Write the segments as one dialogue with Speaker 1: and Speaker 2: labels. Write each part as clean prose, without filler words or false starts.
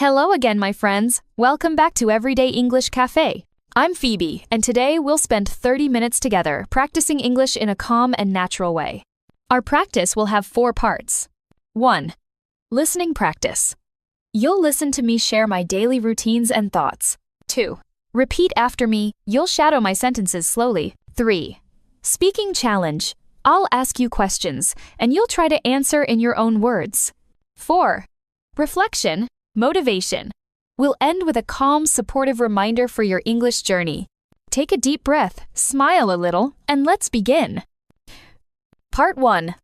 Speaker 1: Hello again, my friends. Welcome back to Everyday English Cafe. I'm Phoebe, and today we'll spend 30 minutes together practicing English in a calm and natural way. Our practice will have 4 parts. 1. Listening practice. You'll listen to me share my daily routines and thoughts. 2. Repeat after me. You'll shadow my sentences slowly. 3. Speaking challenge. I'll ask you questions, and you'll try to answer in your own words. 4. Reflection, motivation. We'll end with a calm, supportive reminder for your English journey. Take a deep breath, smile a little, and let's begin. Part 1.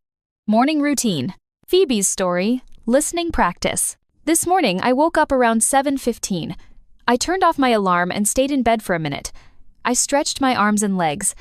Speaker 1: Morning routine. Phoebe's story, listening practice. This morning, I woke up around 7:15. I turned off my alarm and stayed in bed for a minute. I stretched my arms and legs.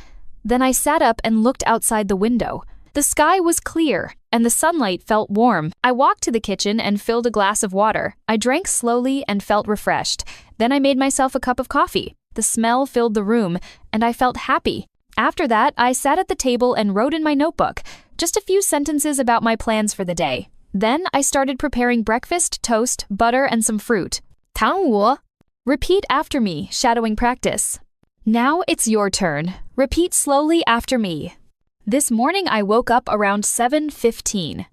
Speaker 1: Then I sat up and looked outside the window. The sky was clear, and the sunlight felt warm. I walked to the kitchen and filled a glass of water. I drank slowly and felt refreshed. Then I made myself a cup of coffee. The smell filled the room, and I felt happy. After that, I sat at the table and wrote in my notebook, just a few sentences about my plans for the day. Then I started preparing breakfast, toast, butter, and some fruit. 汤我. Repeat after me, shadowing practice. Now it's your turn. Repeat slowly after me. This morning I woke up around 7:15.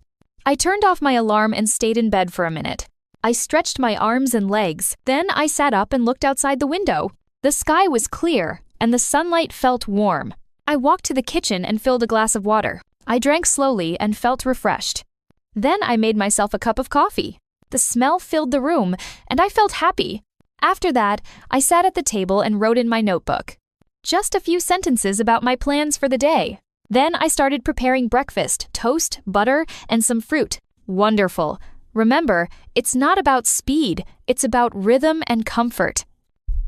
Speaker 1: I turned off my alarm and stayed in bed for a minute. I stretched my arms and legs. Then I sat up and looked outside the window. The sky was clear, and the sunlight felt warm. I walked to the kitchen and filled a glass of water. I drank slowly and felt refreshed. Then I made myself a cup of coffee. The smell filled the room, and I felt happy. After that, I sat at the table and wrote in my notebook, just a few sentences about my plans for the day. Then I started preparing breakfast, toast, butter, and some fruit. Wonderful. Remember, it's not about speed, it's about rhythm and comfort.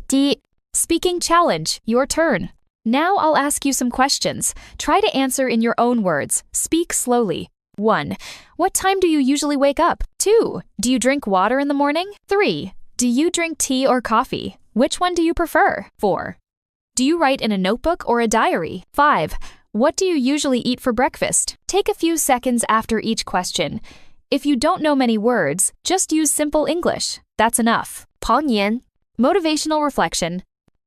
Speaker 1: D. Speaking challenge, your turn. Now I'll ask you some questions. Try to answer in your own words. Speak slowly. 1. What time do you usually wake up? 2. Do you drink water in the morning? 3. Do you drink tea or coffee? Which one do you prefer? 4. Do you write in a notebook or a diary? 5. What do you usually eat for breakfast? Take a few seconds after each question. If you don't know many words, just use simple English. That's enough. 泡年. Motivational reflection.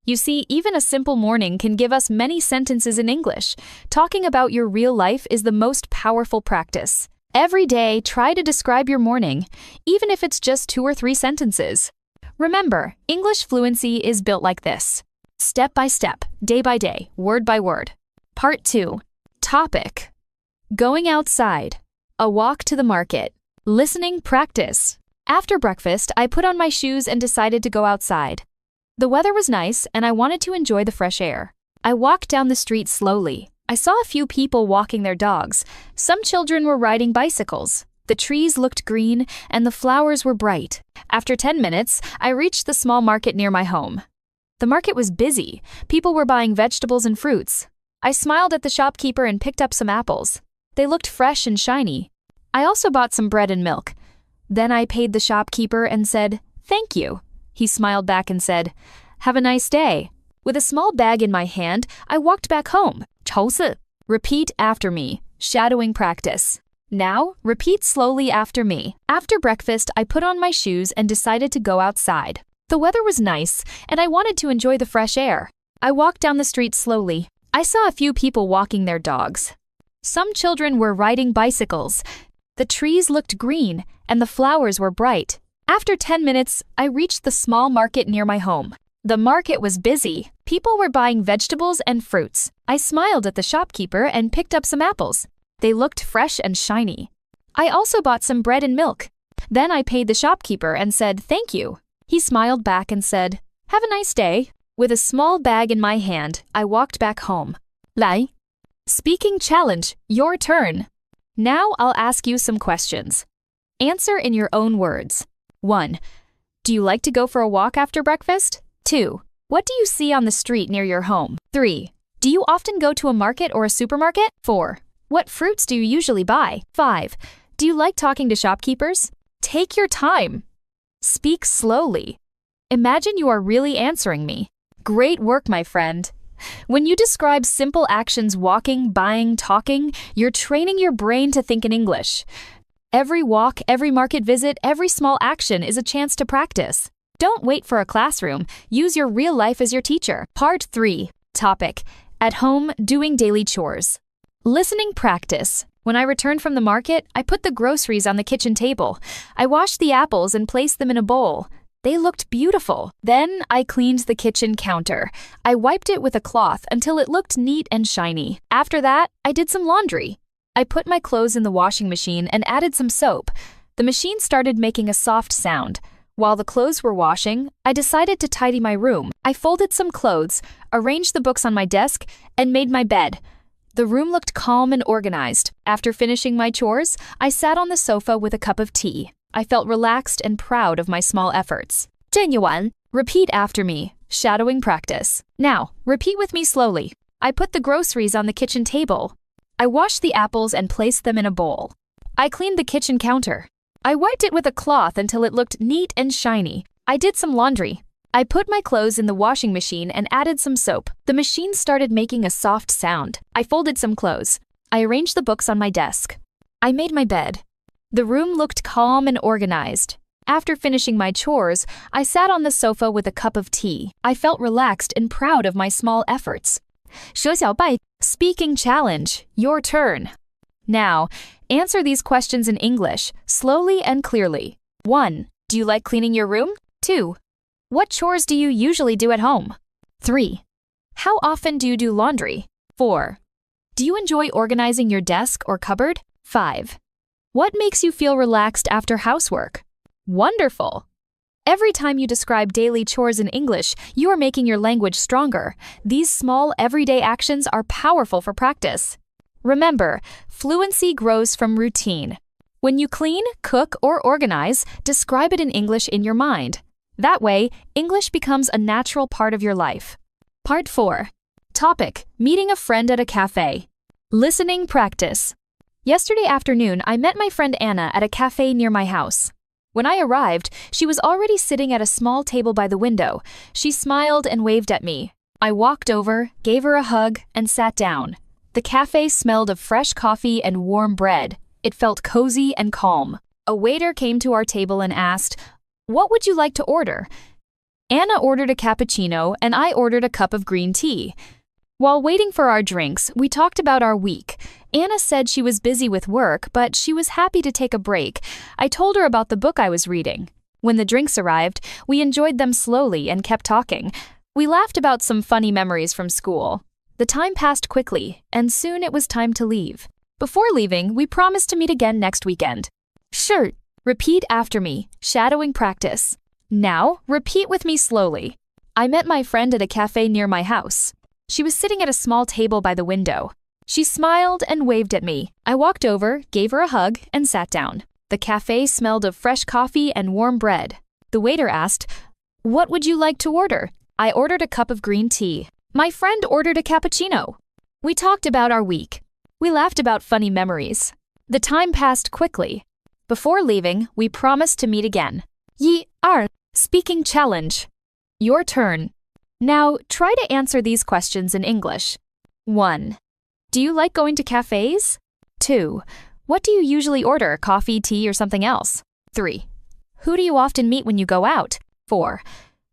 Speaker 1: You see, even a simple morning can give us many sentences in English. Talking about your real life is the most powerful practice. Every day, try to describe your morning, even if it's just 2 or 3 sentences. Remember, English fluency is built like this. Step by step, day by day, word by word. Part 2. Topic. Going outside. A walk to the market. Listening practice. After breakfast, I put on my shoes and decided to go outside. The weather was nice, and I wanted to enjoy the fresh air. I walked down the street slowly. I saw a few people walking their dogs. Some children were riding bicycles. The trees looked green, and the flowers were bright. After 10 minutes, I reached the small market near my home. The market was busy. People were buying vegetables and fruits. I smiled at the shopkeeper and picked up some apples. They looked fresh and shiny. I also bought some bread and milk. Then I paid the shopkeeper and said, "Thank you." He smiled back and said, "Have a nice day." With a small bag in my hand, I walked back home. 抽四. Repeat after me, shadowing practice. Now, repeat slowly after me. After breakfast, I put on my shoes and decided to go outside. The weather was nice, and I wanted to enjoy the fresh air. I walked down the street slowly. I saw a few people walking their dogs. Some children were riding bicycles. The trees looked green, and the flowers were bright. After 10 minutes, I reached the small market near my home. The market was busy. People were buying vegetables and fruits. I smiled at the shopkeeper and picked up some apples. They looked fresh and shiny. I also bought some bread and milk. Then I paid the shopkeeper and said, "Thank you." He smiled back and said, "Have a nice day." With a small bag in my hand, I walked back home. 来. Speaking challenge, your turn. Now I'll ask you some questions. Answer in your own words. 1. Do you like to go for a walk after breakfast? 2. What do you see on the street near your home? 3. Do you often go to a market or a supermarket? 4. What fruits do you usually buy? 5. Do you like talking to shopkeepers? Take your time. Speak slowly. Imagine you are really answering me. Great work, my friend. When you describe simple actions walking, buying, talking, you're training your brain to think in English. Every walk, every market visit, every small action is a chance to practice. Don't wait for a classroom. Use your real life as your teacher. Part 3. Topic: At home, doing daily chores. Listening practice. When I returned from the market, I put the groceries on the kitchen table. I washed the apples and placed them in a bowl. They looked beautiful. Then I cleaned the kitchen counter. I wiped it with a cloth until it looked neat and shiny. After that, I did some laundry. I put my clothes in the washing machine and added some soap. The machine started making a soft sound. While the clothes were washing, I decided to tidy my room. I folded some clothes, arranged the books on my desk, and made my bed. The room looked calm and organized. After finishing my chores, I sat on the sofa with a cup of tea. I felt relaxed and proud of my small efforts. 正言完. Repeat after me. Shadowing practice. Now, repeat with me slowly. I put the groceries on the kitchen table. I washed the apples and placed them in a bowl. I cleaned the kitchen counter. I wiped it with a cloth until it looked neat and shiny. I did some laundry. I put my clothes in the washing machine and added some soap. The machine started making a soft sound. I folded some clothes. I arranged the books on my desk. I made my bed. The room looked calm and organized. After finishing my chores, I sat on the sofa with a cup of tea. I felt relaxed and proud of my small efforts. 舍小拜. Speaking challenge. Your turn. Now, answer these questions in English, slowly and clearly. 1. Do you like cleaning your room? 2. What chores do you usually do at home? 3. How often do you do laundry? 4. Do you enjoy organizing your desk or cupboard? 5. What makes you feel relaxed after housework? Wonderful! Every time you describe daily chores in English, you are making your language stronger. These small, everyday actions are powerful for practice. Remember, fluency grows from routine. When you clean, cook, or organize, describe it in English in your mind. That way, English becomes a natural part of your life. Part 4. Topic: Meeting a friend at a cafe. Listening practice. Yesterday afternoon, I met my friend Anna at a cafe near my house. When I arrived, she was already sitting at a small table by the window. She smiled and waved at me. I walked over, gave her a hug, and sat down. The cafe smelled of fresh coffee and warm bread. It felt cozy and calm. A waiter came to our table and asked, "What would you like to order?" Anna ordered a cappuccino and I ordered a cup of green tea. While waiting for our drinks, we talked about our week. Anna said she was busy with work, but she was happy to take a break. I told her about the book I was reading. When the drinks arrived, we enjoyed them slowly and kept talking. We laughed about some funny memories from school. The time passed quickly, and soon it was time to leave. Before leaving, we promised to meet again next weekend. Sure. Repeat after me. Shadowing practice. Now, repeat with me slowly. I met my friend at a cafe near my house. She was sitting at a small table by the window. She smiled and waved at me. I walked over, gave her a hug, and sat down. The cafe smelled of fresh coffee and warm bread. The waiter asked, "What would you like to order?" I ordered a cup of green tea. My friend ordered a cappuccino. We talked about our week. We laughed about funny memories. The time passed quickly. Before leaving, we promised to meet again. 1, 2. Speaking challenge. Your turn. Now, try to answer these questions in English. 1. Do you like going to cafes? 2. What do you usually order, coffee, tea, or something else? 3. Who do you often meet when you go out? 4.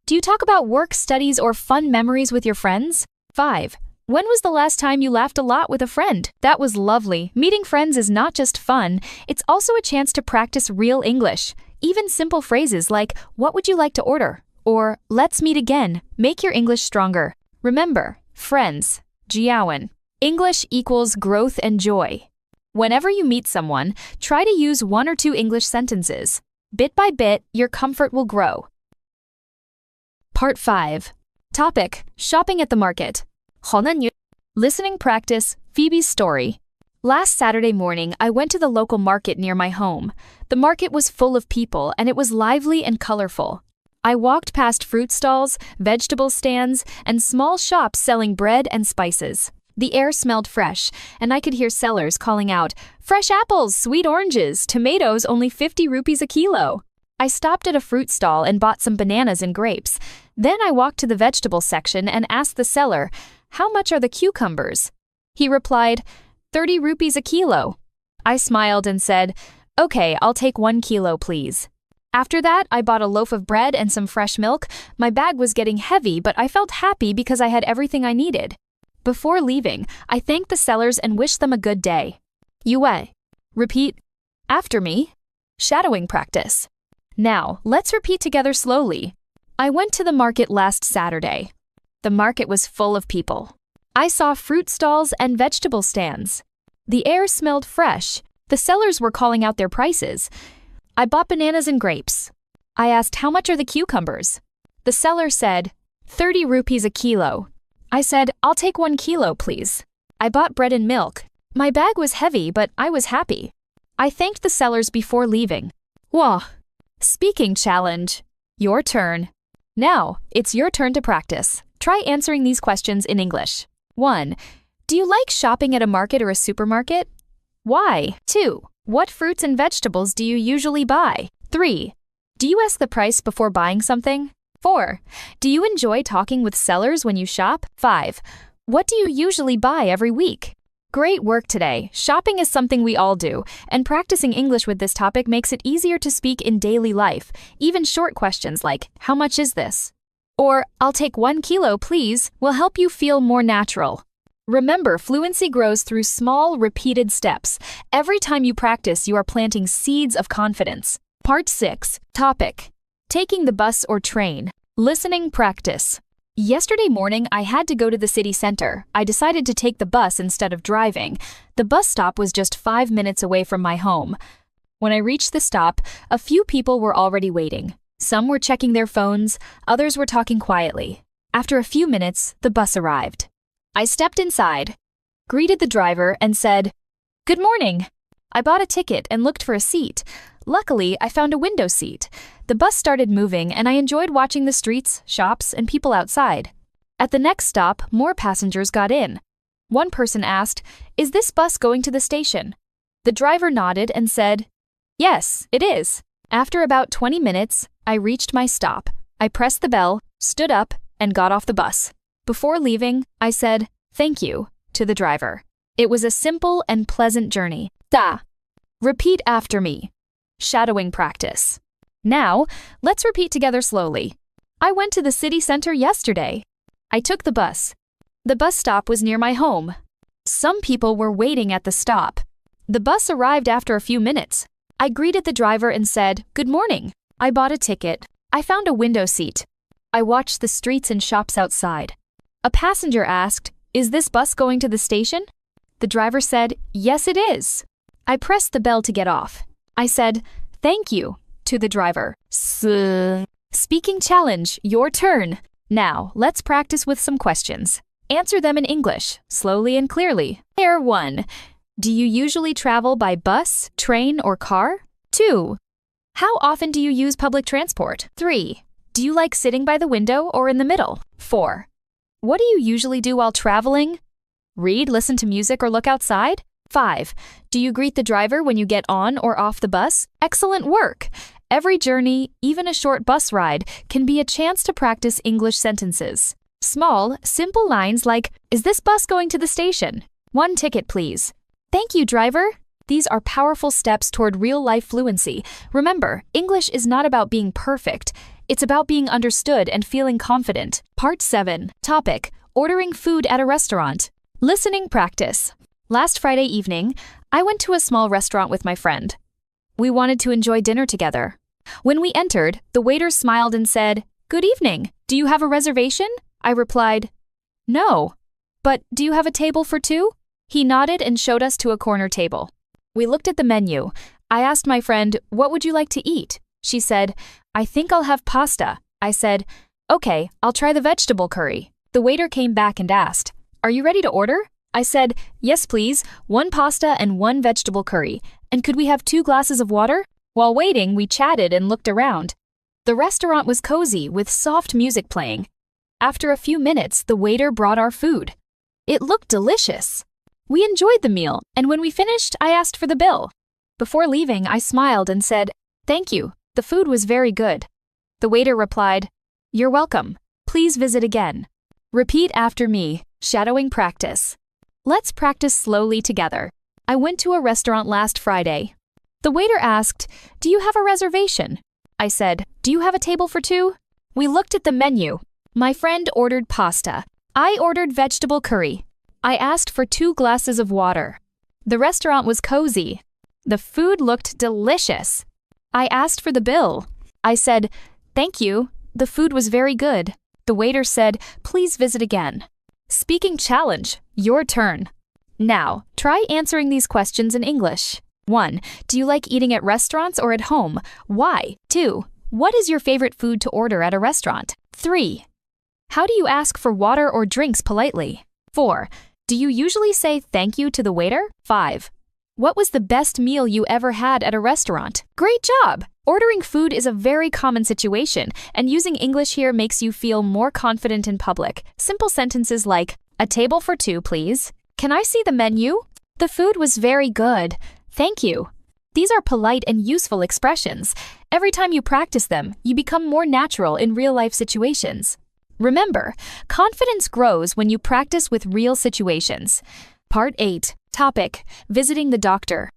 Speaker 1: Do you talk about work, studies, or fun memories with your friends? 5. When was the last time you laughed a lot with a friend? That was lovely. Meeting friends is not just fun, it's also a chance to practice real English. Even simple phrases like, "What would you like to order?" or "Let's meet again" make your English stronger. Remember, friends, jiawen. English equals growth and joy. Whenever you meet someone, try to use 1 or 2 English sentences. Bit by bit, your comfort will grow. Part 5. Topic: Shopping at the market. 好难学. Listening practice, Phoebe's story. Last Saturday morning, I went to the local market near my home. The market was full of people, and it was lively and colorful. I walked past fruit stalls, vegetable stands, and small shops selling bread and spices. The air smelled fresh, and I could hear sellers calling out, "Fresh apples, sweet oranges, tomatoes only 50 rupees a kilo." I stopped at a fruit stall and bought some bananas and grapes. Then I walked to the vegetable section and asked the seller, "How much are the cucumbers?" He replied, 30 rupees a kilo. I smiled and said, Okay, I'll take 1 kilo, please. After that, I bought a loaf of bread and some fresh milk. My bag was getting heavy, but I felt happy because I had everything I needed. Before leaving, I thanked the sellers and wished them a good day. Yue. Repeat after me. Shadowing practice. Now, let's repeat together slowly. I went to the market last Saturday. The market was full of people. I saw fruit stalls and vegetable stands. The air smelled fresh. The sellers were calling out their prices. I bought bananas and grapes. I asked how much are the cucumbers. The seller said, 30 rupees a kilo. I said, I'll take 1 kilo, please. I bought bread and milk. My bag was heavy, but I was happy. I thanked the sellers before leaving. Wah. Speaking challenge. Your turn. Now, it's your turn to practice. Try answering these questions in English. 1. Do you like shopping at a market or a supermarket? Why? 2. What fruits and vegetables do you usually buy? 3. Do you ask the price before buying something? 4. Do you enjoy talking with sellers when you shop? 5. What do you usually buy every week? Great work today. Shopping is something we all do, and practicing English with this topic makes it easier to speak in daily life. Even short questions like, how much is this? Or, I'll take 1 kilo, please, will help you feel more natural. Remember, fluency grows through small, repeated steps. Every time you practice, you are planting seeds of confidence. Part 6. Topic. Taking the bus or train. Listening practice. Yesterday morning, I had to go to the city center. I decided to take the bus instead of driving. The bus stop was just 5 minutes away from my home. When I reached the stop, a few people were already waiting. Some were checking their phones, others were talking quietly. After a few minutes, the bus arrived. I stepped inside, greeted the driver, and said, "Good morning." I bought a ticket and looked for a seat. Luckily, I found a window seat. The bus started moving, and I enjoyed watching the streets, shops, and people outside. At the next stop, more passengers got in. One person asked, "Is this bus going to the station?" The driver nodded and said, "Yes, it is." After about 20 minutes, I reached my stop. I pressed the bell, stood up, and got off the bus. Before leaving, I said, "Thank you," to the driver. It was a simple and pleasant journey. Da. Repeat after me. Shadowing practice. Now, let's repeat together slowly. I went to the city center yesterday. I took the bus. The bus stop was near my home. Some people were waiting at the stop. The bus arrived after a few minutes. I greeted the driver and said, "Good morning." I bought a ticket. I found a window seat. I watched the streets and shops outside. A passenger asked, "Is this bus going to the station?" The driver said, "Yes, it is." I pressed the bell to get off. I said, "Thank you," to the driver. Speaking challenge, your turn. Now, let's practice with some questions. Answer them in English, slowly and clearly. Pair 1. Do you usually travel by bus, train, or car? 2. How often do you use public transport? 3. Do you like sitting by the window or in the middle? 4. What do you usually do while traveling? Read, listen to music, or look outside? 5. Do you greet the driver when you get on or off the bus? Excellent work! Every journey, even a short bus ride, can be a chance to practice English sentences. Small, simple lines like, "Is this bus going to the station?" "1 ticket, please." "Thank you, driver." These are powerful steps toward real-life fluency. Remember, English is not about being perfect. It's about being understood and feeling confident. Part 7. Topic. Ordering food at a restaurant. Listening practice. Last Friday evening, I went to a small restaurant with my friend. We wanted to enjoy dinner together. When we entered, the waiter smiled and said, "Good evening. Do you have a reservation?" I replied, "No." "But do you have a table for 2?" He nodded and showed us to a corner table. We looked at the menu. I asked my friend, "What would you like to eat?" She said, "I think I'll have pasta." I said, "Okay, I'll try the vegetable curry." The waiter came back and asked, "Are you ready to order?" I said, "Yes, please, 1 pasta and 1 vegetable curry. And could we have 2 glasses of water?" While waiting, we chatted and looked around. The restaurant was cozy with soft music playing. After a few minutes, the waiter brought our food. It looked delicious. We enjoyed the meal, and when we finished, I asked for the bill. Before leaving, I smiled and said, "Thank you. The food was very good." The waiter replied, "You're welcome. Please visit again." Repeat after me. Shadowing practice. Let's practice slowly together. I went to a restaurant last Friday. The waiter asked, "Do you have a reservation?" I said, "Do you have a table for two?" We looked at the menu. My friend ordered pasta. I ordered vegetable curry. I asked for 2 glasses of water. The restaurant was cozy. The food looked delicious. I asked for the bill. I said, "Thank you. The food was very good." The waiter said, "Please visit again." Speaking challenge, your turn. Now, try answering these questions in English. 1. Do you like eating at restaurants or at home? Why? 2. What is your favorite food to order at a restaurant? 3. How do you ask for water or drinks politely? 4. Do you usually say thank you to the waiter? 5. What was the best meal you ever had at a restaurant? Great job! Ordering food is a very common situation, and using English here makes you feel more confident in public. Simple sentences like, "A table for 2, please." "Can I see the menu?" "The food was very good. Thank you." These are polite and useful expressions. Every time you practice them, you become more natural in real-life situations. Remember, confidence grows when you practice with real situations. Part 8. Topic: Visiting the doctor.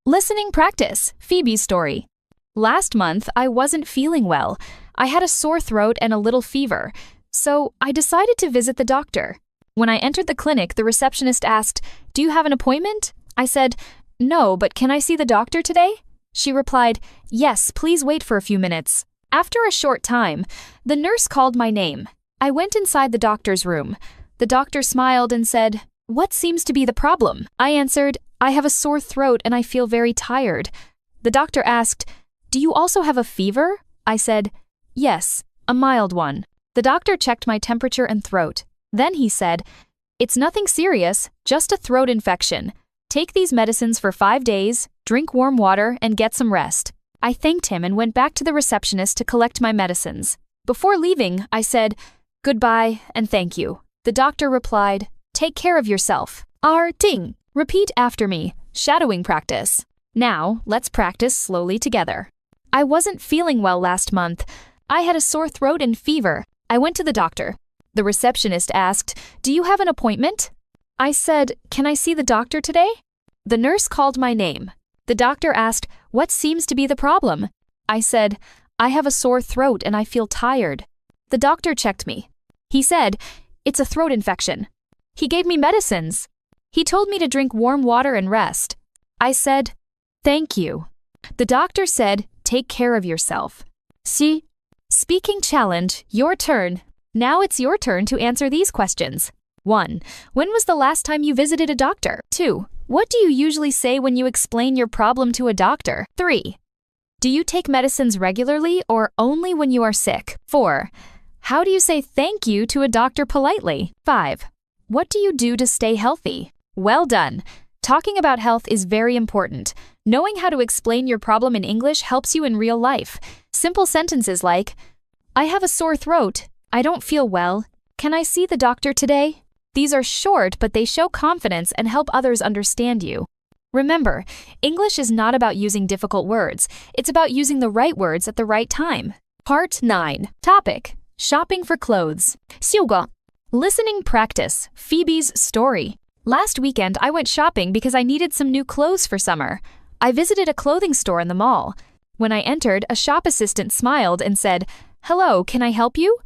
Speaker 1: Listening practice. Phoebe's story. Last month, I wasn't feeling well. I had a sore throat and a little fever, so I decided to visit the doctor. When I entered the clinic, the receptionist asked, "Do you have an appointment?" I said, "No, but can I see the doctor today?" She replied, "Yes, please wait for a few minutes." After a short time, the nurse called my name. I went inside the doctor's room. The doctor smiled and said, "What seems to be the problem?" I answered, "I have a sore throat and I feel very tired." The doctor asked, "Do you also have a fever?" I said, "Yes, a mild one." The doctor checked my temperature and throat. Then he said, "It's nothing serious, just a throat infection. Take these medicines for 5 days, drink warm water, and get some rest." I thanked him and went back to the receptionist to collect my medicines. Before leaving, I said, "Goodbye and thank you." The doctor replied, "Take care of yourself." Ting. Repeat after me. Shadowing practice. Now, let's practice slowly together. I wasn't feeling well last month. I had a sore throat and fever. I went to the doctor. The receptionist asked, "Do you have an appointment?" I said, "Can I see the doctor today?" The nurse called my name. The doctor asked, "What seems to be the problem?" I said, "I have a sore throat and I feel tired." The doctor checked me. He said, "It's a throat infection." He gave me medicines. He told me to drink warm water and rest. I said, "Thank you." The doctor said, "Take care of yourself." See? Speaking challenge, your turn. Now it's your turn to answer these questions. 1. When was the last time you visited a doctor? 2. What do you usually say when you explain your problem to a doctor? 3. Do you take medicines regularly or only when you are sick? 4. How do you say thank you to a doctor politely? 5. What do you do to stay healthy? Well done. Talking about health is very important. Knowing how to explain your problem in English helps you in real life. Simple sentences like, "I have a sore throat. I don't feel well. Can I see the doctor today?" These are short, but they show confidence and help others understand you. Remember, English is not about using difficult words. It's about using the right words at the right time. Part 9. Topic: Shopping for clothes. 7. Listening practice. Phoebe's story. Last weekend, I went shopping because I needed some new clothes for summer. I visited a clothing store in the mall. When I entered, a shop assistant smiled and said, "Hello, can I help you?"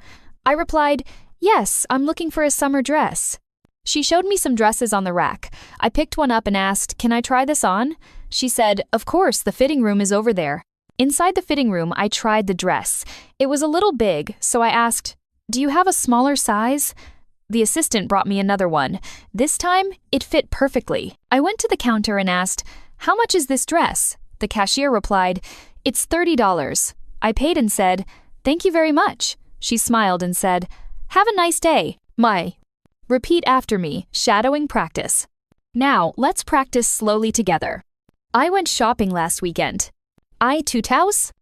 Speaker 1: I replied, "Yes, I'm looking for a summer dress." She showed me some dresses on the rack. I picked one up and asked, "Can I try this on?" She said, "Of course, the fitting room is over there." Inside the fitting room, I tried the dress. It was a little big, so I asked, "Do you have a smaller size?" The assistant brought me another one. This time, it fit perfectly. I went to the counter and asked, "How much is this dress?" The cashier replied, "It's $30. I paid and said, "Thank you very much." She smiled and said, "Have a nice day." Repeat after me, shadowing practice. Now, let's practice slowly together. I went shopping last weekend. I 2 Taus.